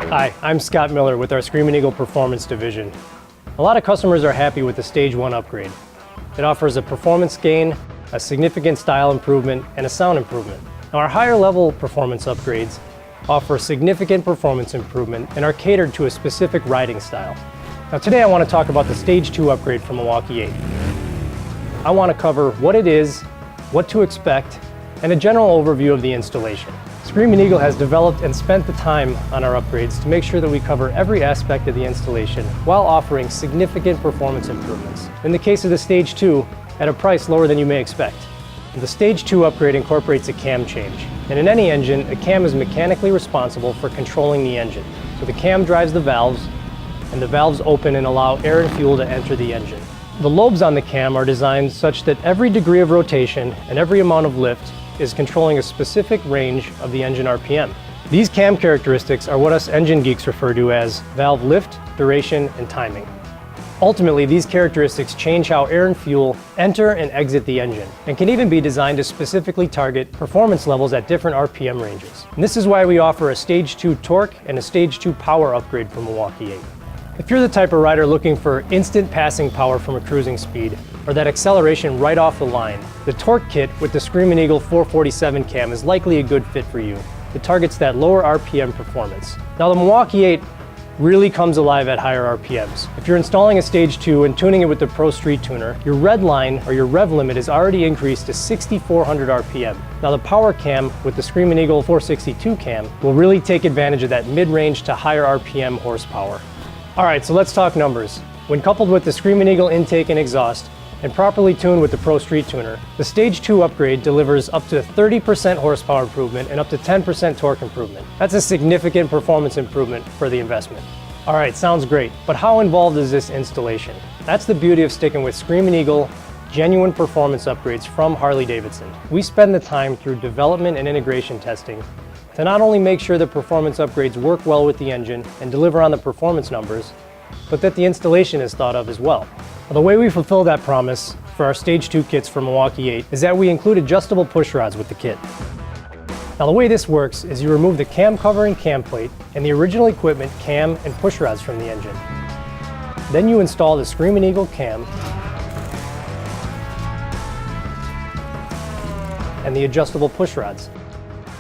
Hi, I'm Scott Miller with our Screamin Eagle Performance Division. A lot of customers are happy with the Stage 1 upgrade. It offers a performance gain, a significant style improvement, and a sound improvement. Now, our higher level performance upgrades offer significant performance improvement and are catered to a specific riding style. Now today I want to talk about the Stage 2 upgrade from Milwaukee 8. I want to cover what it is, what to expect, and a general overview of the installation. Screamin Eagle has developed and spent the time on our upgrades to make sure that we cover every aspect of the installation while offering significant performance improvements. In the case of the Stage 2, at a price lower than you may expect. The Stage 2 upgrade incorporates a cam change. And in any engine, a cam is mechanically responsible for controlling the engine. So the cam drives the valves, and the valves open and allow air and fuel to enter the engine. The lobes on the cam are designed such that every degree of rotation and every amount of lift is controlling a specific range of the engine RPM. These cam characteristics are what us engine geeks refer to as valve lift, duration, and timing. Ultimately, these characteristics change how air and fuel enter and exit the engine, and can even be designed to specifically target performance levels at different RPM ranges. And this is why we offer a Stage 2 torque and a Stage 2 power upgrade from Milwaukee 8. If you're the type of rider looking for instant passing power from a cruising speed, or that acceleration right off the line, the torque kit with the Screamin Eagle 447 cam is likely a good fit for you. It targets that lower RPM performance. Now the Milwaukee 8 really comes alive at higher RPMs. If you're installing a Stage 2 and tuning it with the Pro Street Tuner, your red line or your rev limit is already increased to 6,400 RPM. Now the power cam with the Screamin Eagle 462 cam will really take advantage of that mid-range to higher RPM horsepower. All right, so let's talk numbers. When coupled with the Screamin Eagle intake and exhaust, and properly tuned with the Pro Street Tuner, the Stage 2 upgrade delivers up to 30% horsepower improvement and up to 10% torque improvement. That's a significant performance improvement for the investment. All right, sounds great, but how involved is this installation? That's the beauty of sticking with Screamin Eagle genuine performance upgrades from Harley-Davidson. We spend the time through development and integration testing to not only make sure the performance upgrades work well with the engine and deliver on the performance numbers, but that the installation is thought of as well. The way we fulfill that promise for our Stage 2 kits from Milwaukee 8 is that we include adjustable push rods with the kit. Now the way this works is you remove the cam cover and cam plate and the original equipment cam and push rods from the engine. Then you install the Screamin Eagle cam and the adjustable push rods,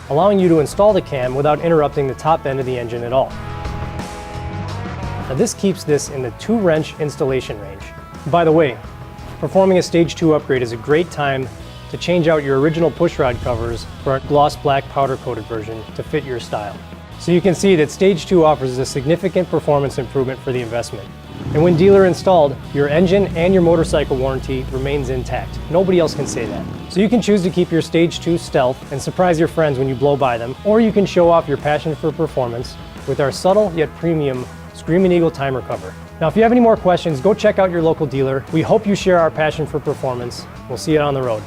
allowing you to install the cam without interrupting the top end of the engine at all. Now this keeps this in the 2-wrench installation range. By the way, performing a Stage 2 upgrade is a great time to change out your original pushrod covers for a gloss black powder coated version to fit your style. So you can see that Stage 2 offers a significant performance improvement for the investment. And when dealer installed, your engine and your motorcycle warranty remains intact. Nobody else can say that. So you can choose to keep your Stage 2 stealth and surprise your friends when you blow by them, or you can show off your passion for performance with our subtle yet premium Screamin Eagle timer cover. Now, if you have any more questions, go check out your local dealer. We hope you share our passion for performance. We'll see you on the road.